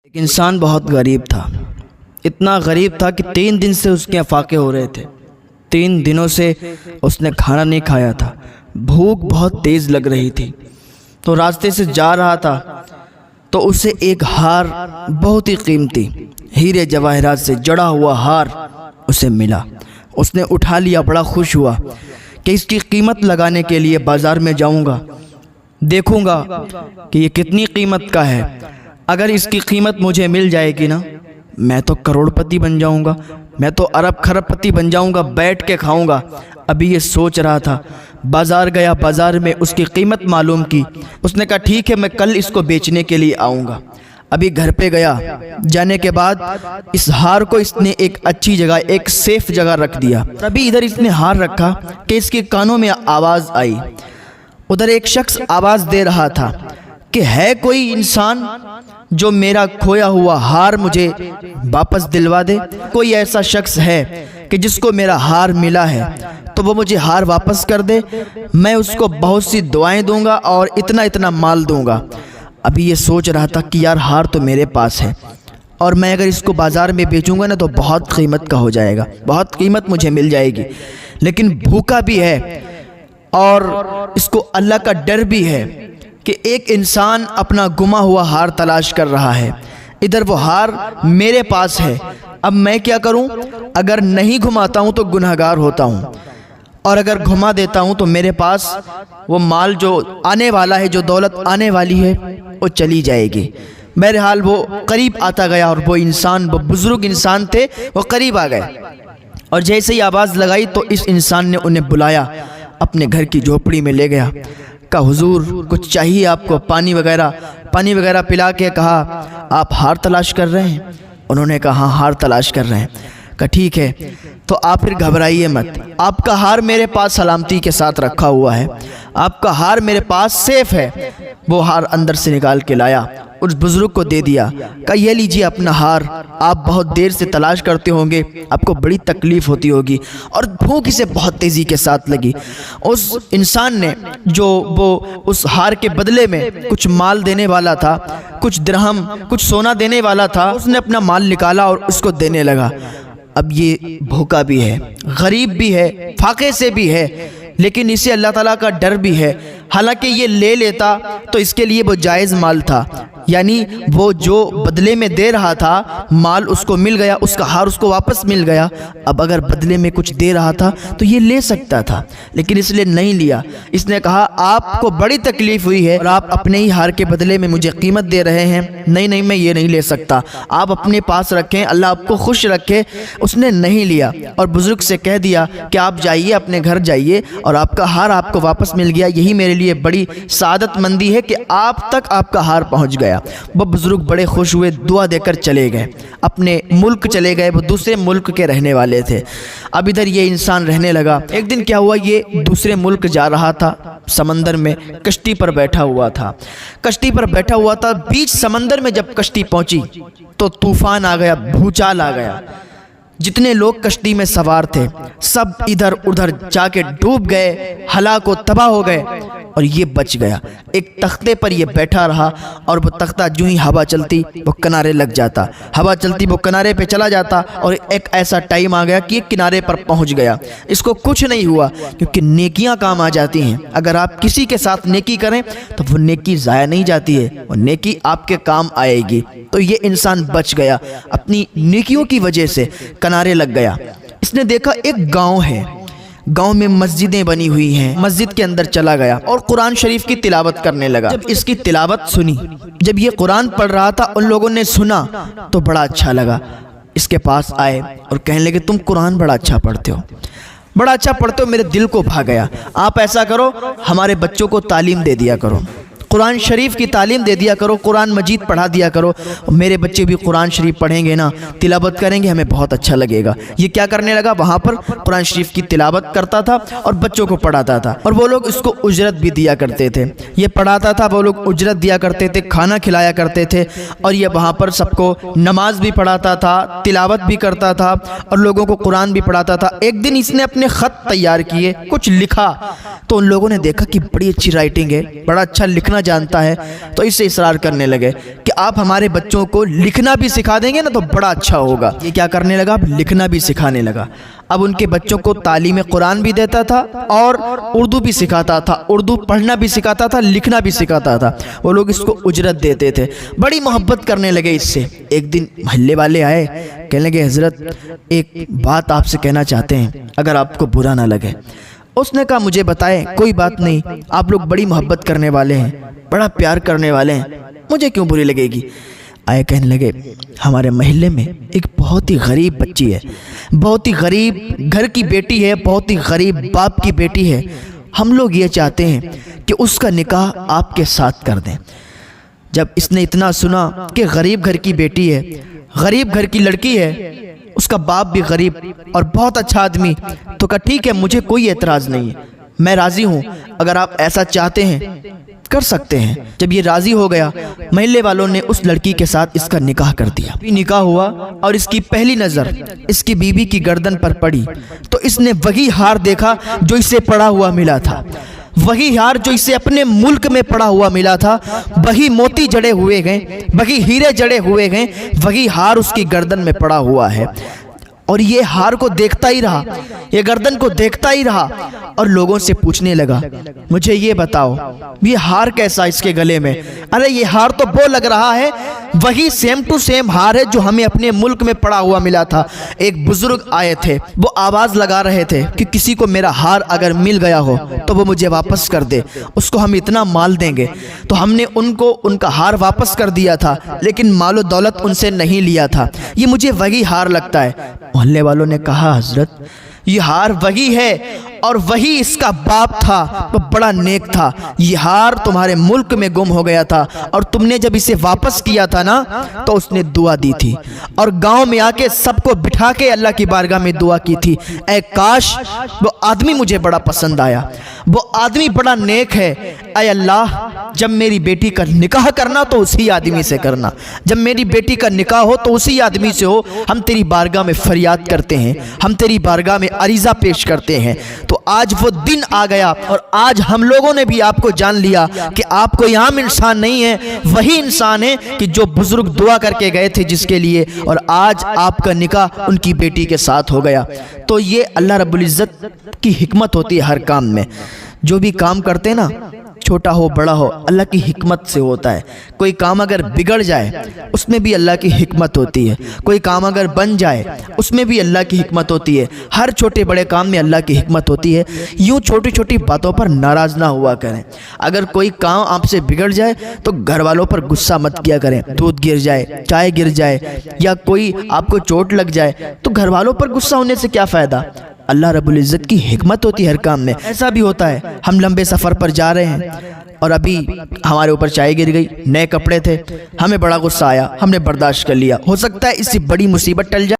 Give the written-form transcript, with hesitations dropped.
ایک انسان بہت غریب تھا، اتنا غریب تھا کہ 3 دن سے اس کے افاقے ہو رہے تھے۔ 3 دنوں سے اس نے کھانا نہیں کھایا تھا، بھوک بہت تیز لگ رہی تھی۔ تو راستے سے جا رہا تھا تو اسے ایک ہار بہت ہی قیمتی ہیرے جواہرات سے جڑا ہوا ہار اسے ملا۔ اس نے اٹھا لیا، بڑا خوش ہوا کہ اس کی قیمت لگانے کے لیے بازار میں جاؤں گا، دیکھوں گا کہ یہ کتنی قیمت کا ہے۔ اگر اس کی قیمت مجھے مل جائے گی نا، میں تو کروڑ پتی بن جاؤں گا، میں تو ارب خرب پتی بن جاؤں گا، بیٹھ کے کھاؤں گا۔ ابھی یہ سوچ رہا تھا، بازار گیا، بازار میں اس کی قیمت معلوم کی۔ اس نے کہا ٹھیک ہے، میں کل اس کو بیچنے کے لیے آؤں گا۔ ابھی گھر پہ گیا، جانے کے بعد اس ہار کو اس نے ایک اچھی جگہ، ایک سیف جگہ رکھ دیا۔ ابھی ادھر اس نے ہار رکھا کہ اس کے کانوں میں آواز آئی۔ ادھر ایک شخص آواز دے رہا تھا کہ ہے کوئی انسان جو میرا کھویا ہوا ہار مجھے واپس دلوا دے؟ کوئی ایسا شخص ہے کہ جس کو میرا ہار ملا ہے تو وہ مجھے ہار واپس کر دے، میں اس کو بہت سی دعائیں دوں گا اور اتنا مال دوں گا۔ ابھی یہ سوچ رہا تھا کہ یار ہار تو میرے پاس ہے اور میں اگر اس کو بازار میں بیچوں گا نا تو بہت قیمت کا ہو جائے گا، بہت قیمت مجھے مل جائے گی، لیکن بھوکا بھی ہے اور اس کو اللہ کا ڈر بھی ہے کہ ایک انسان اپنا گما ہوا ہار تلاش کر رہا ہے، ادھر وہ ہار میرے پاس ہے۔ اب میں کیا کروں؟ اگر نہیں گھماتا ہوں تو گنہگار ہوتا ہوں، اور اگر گھما دیتا ہوں تو میرے پاس وہ مال جو آنے والا ہے، جو دولت آنے والی ہے، وہ چلی جائے گی۔ بہرحال وہ قریب آتا گیا اور وہ انسان، وہ بزرگ انسان تھے، وہ قریب آ گئے اور جیسے ہی آواز لگائی تو اس انسان نے انہیں بلایا، اپنے گھر کی جھوپڑی میں لے گیا۔ کہا حضور کچھ چاہیے آپ کو؟ پانی وغیرہ پلا کے کہا آپ ہار تلاش کر رہے ہیں؟ انہوں نے کہا ہاں ہار تلاش کر رہے ہیں۔ کہا ٹھیک ہے تو آپ پھر گھبرائیے مت، آپ کا ہار میرے پاس سلامتی کے ساتھ رکھا ہوا ہے، آپ کا ہار میرے پاس سیف ہے۔ وہ ہار اندر سے نکال کے لایا، اس بزرگ کو دے دیا، کہا یہ لیجیے اپنا ہار، آپ بہت دیر سے تلاش کرتے ہوں گے، آپ کو بڑی تکلیف ہوتی ہوگی اور بھوک اسے بہت تیزی کے ساتھ لگی۔ اس انسان نے جو وہ اس ہار کے بدلے میں کچھ مال دینے والا تھا، کچھ درہم، کچھ سونا دینے والا تھا، اس نے اپنا مال نکالا اور اس کو دینے لگا۔ اب یہ بھوکا بھی ہے، غریب بھی ہے، فاقے سے بھی ہے، لیکن اسے اللہ تعالیٰ کا ڈر بھی ہے۔ حالانکہ یہ لے لیتا تو اس کے لیے وہ جائز مال تھا، یعنی وہ جو بدلے میں دے رہا تھا مال اس کو مل گیا، اس کا ہار اس کو واپس مل گیا۔ اب اگر بدلے میں کچھ دے رہا تھا تو یہ لے سکتا تھا، لیکن اس لیے نہیں لیا۔ اس نے کہا آپ کو بڑی تکلیف ہوئی ہے اور آپ اپنے ہی ہار کے بدلے میں مجھے قیمت دے رہے ہیں، نہیں میں یہ نہیں لے سکتا، آپ اپنے پاس رکھیں، اللہ آپ کو خوش رکھے۔ اس نے نہیں لیا اور بزرگ سے کہہ دیا کہ آپ جائیے، اپنے گھر جائیے اور آپ کا ہار آپ کو واپس مل گیا، یہی میرے لیے بڑی سعادت مندی ہے کہ آپ تک آپ کا ہار پہنچ گیا۔ وہ بزرگ بڑے خوش ہوئے، دعا دے کر چلے گئے، اپنے ملک چلے گئے، وہ دوسرے ملک کے رہنے والے تھے۔ اب ادھر یہ انسان رہنے لگا۔ ایک دن کیا ہوا، یہ دوسرے ملک جا رہا تھا، سمندر میں کشتی پر بیٹھا ہوا تھا، بیچ سمندر میں جب کشتی پہنچی تو طوفان آ گیا، بھوچال آ گیا۔ جتنے لوگ کشتی میں سوار تھے سب ادھر ادھر جا کے ڈوب گئے، ہلاک و تباہ ہو گئے اور یہ بچ گیا۔ ایک تختے پر یہ بیٹھا رہا اور وہ تختہ جو ہی ہوا چلتی وہ کنارے لگ جاتا، ہوا چلتی وہ کنارے پہ چلا جاتا، اور ایک ایسا ٹائم آ گیا کہ یہ کنارے پر پہنچ گیا۔ اس کو کچھ نہیں ہوا کیونکہ نیکیاں کام آ جاتی ہیں۔ اگر آپ کسی کے ساتھ نیکی کریں تو وہ نیکی ضائع نہیں جاتی ہے، وہ نیکی آپ کے کام آئے گی۔ تو یہ انسان بچ گیا، اپنی نیکیوں کی وجہ سے کنارے لگ گیا۔ اس نے دیکھا ایک گاؤں ہے، گاؤں میں مسجدیں بنی ہوئی ہیں، مسجد کے اندر چلا گیا اور قرآن شریف کی تلاوت کرنے لگا۔ جب اس کی تلاوت سنی، جب یہ قرآن پڑھ رہا تھا، ان لوگوں نے سنا تو بڑا اچھا لگا، اس کے پاس آئے اور کہنے لگے تم قرآن بڑا اچھا پڑھتے ہو، میرے دل کو بھا گیا، آپ ایسا کرو ہمارے بچوں کو تعلیم دے دیا کرو، قرآن شریف کی تعلیم دے دیا کرو، قرآن مجید پڑھا دیا کرو، میرے بچے بھی قرآن شریف پڑھیں گے نا، تلاوت کریں گے، ہمیں بہت اچھا لگے گا۔ یہ کیا کرنے لگا، وہاں پر قرآن شریف کی تلاوت کرتا تھا اور بچوں کو پڑھاتا تھا، اور وہ لوگ اس کو اجرت بھی دیا کرتے تھے۔ یہ پڑھاتا تھا، وہ لوگ اجرت دیا کرتے تھے، کھانا کھلایا کرتے تھے، اور یہ وہاں پر سب کو نماز بھی پڑھاتا تھا، تلاوت بھی کرتا تھا اور لوگوں کو قرآن بھی پڑھاتا تھا۔ ایک دن اس نے اپنے خط تیار کیے، کچھ لکھا، تو ان لوگوں نے دیکھا کہ بڑی اچھی رائٹنگ ہے، بڑا اچھا لکھنا لکھنا جانتا ہے تو اس سے اصرار کرنے لگے کہ آپ ہمارے بچوں کو لکھنا بھی سکھا دیں گے نا تو بڑا اچھا ہوگا۔ یہ کیا کرنے لگا؟ اب لکھنا بھی سکھانے لگا۔ اب ان کے بچوں کو تعلیم قرآن بھی دیتا تھا اور اردو بھی سکھاتا تھا، اردو پڑھنا بھی سکھاتا تھا، لکھنا بھی سکھاتا تھا۔ وہ لوگ اس کو اجرت دیتے تھے، بڑی محبت کرنے لگے اس سے۔ ایک دن محلے والے آئے، کہنے لگے حضرت ایک بات آپ سے کہنا چاہتے ہیں، اگر آپ کو برا نہ لگے۔ اس نے کہا مجھے بتائیں، کوئی بات نہیں، آپ لوگ بڑی محبت کرنے والے ہیں، بڑا پیار کرنے والے ہیں، مجھے کیوں بری لگے گی؟ آئے کہنے لگے ہمارے محلے میں ایک بہت ہی غریب بچی ہے، بہت ہی غریب گھر کی بیٹی ہے، بہت ہی غریب باپ کی بیٹی ہے، ہم لوگ یہ چاہتے ہیں کہ اس کا نکاح آپ کے ساتھ کر دیں۔ جب اس نے اتنا سنا کہ غریب گھر کی بیٹی ہے، غریب گھر کی لڑکی ہے، اس کا باپ بھی غریب اور بہت اچھا آدمی، تو کہا ٹھیک ہے، مجھے کوئی اعتراض نہیں ہے، میں راضی ہوں، اگر آپ ایسا چاہتے ہیں کر سکتے ہیں۔ جب یہ راضی ہو گیا، محلے والوں نے اس لڑکی کے ساتھ اس کا نکاح کر دیا۔ نکاح ہوا اور اس کی پہلی نظر اس کی بیوی کی گردن پر پڑی تو اس نے وہی ہار دیکھا جو اسے پڑا ہوا ملا تھا، وہی ہار جو اسے اپنے ملک میں پڑا ہوا ملا تھا، وہی موتی جڑے ہوئے گئے، وہی ہیرے جڑے ہوئے گئے، وہی ہار اس کی گردن میں پڑا ہوا ہے۔ اور یہ ہار کو دیکھتا ہی رہا، یہ گردن کو دیکھتا ہی رہا اور لوگوں سے پوچھنے لگا مجھے یہ بتاؤ یہ ہار کیسا اس کے گلے میں؟ ارے یہ ہار تو وہ لگ رہا ہے وہی سیم ٹو سیم ہار ہے جو ہمیں اپنے ملک میں پڑا ہوا ملا تھا۔ ایک بزرگ آئے تھے، وہ آواز لگا رہے تھے کہ کسی کو میرا ہار اگر مل گیا ہو تو وہ مجھے واپس کر دے، اس کو ہم اتنا مال دیں گے۔ تو ہم نے ان کو ان کا ہار واپس کر دیا تھا، لیکن مال و دولت ان سے نہیں لیا تھا، یہ مجھے وہی ہار لگتا ہے۔ محلے والوں نے کہا حضرت یہ ہار وہی ہے اور وہی اس کا باپ تھا، وہ بڑا نیک تھا، یہ ہار تمہارے ملک میں گم ہو گیا تھا اور تم نے جب اسے واپس کیا تھا نا تو اس نے دعا دی تھی اور گاؤں میں آ کے سب کو بٹھا کے اللہ کی بارگاہ میں دعا کی تھی اے کاش وہ آدمی مجھے بڑا پسند آیا، وہ آدمی بڑا نیک ہے، اے اللہ جب میری بیٹی کا نکاح کرنا تو اسی آدمی سے کرنا، جب میری بیٹی کا نکاح ہو تو اسی آدمی سے ہو، ہم تیری بارگاہ میں فریاد کرتے ہیں، ہم تیری بارگاہ میں عریضہ پیش کرتے ہیں۔ تو آج وہ دن آ گیا اور آج ہم لوگوں نے بھی آپ کو جان لیا کہ آپ کوئی عام انسان نہیں ہے، وہی انسان ہے کہ جو بزرگ دعا کر کے گئے تھے جس کے لیے، اور آج آپ کا نکاح ان کی بیٹی کے ساتھ ہو گیا۔ تو یہ اللہ رب العزت کی حکمت ہوتی ہے، ہر کام میں جو بھی کام کرتے نا، چھوٹا ہو بڑا ہو، اللہ کی حکمت سے ہوتا ہے۔ کوئی کام اگر بگڑ جائے اس میں بھی اللہ کی حکمت ہوتی ہے، کوئی کام اگر بن جائے اس میں بھی اللہ کی حکمت ہوتی ہے، ہر چھوٹے بڑے کام میں اللہ کی حکمت ہوتی ہے۔ یوں چھوٹی چھوٹی باتوں پر ناراض نہ ہوا کریں، اگر کوئی کام آپ سے بگڑ جائے تو گھر والوں پر غصہ مت کیا کریں، دودھ گر جائے، چائے گر جائے یا کوئی آپ کو چوٹ لگ جائے تو گھر والوں پر غصہ ہونے سے کیا فائدہ؟ اللہ رب العزت کی حکمت ہوتی ہے ہر کام میں۔ ایسا بھی ہوتا ہے ہم لمبے سفر پر جا رہے ہیں اور ابھی ہمارے اوپر چائے گر گئی، نئے کپڑے تھے، ہمیں بڑا غصہ آیا، ہم نے برداشت کر لیا، ہو سکتا ہے اس سے بڑی مصیبت ٹل جائے۔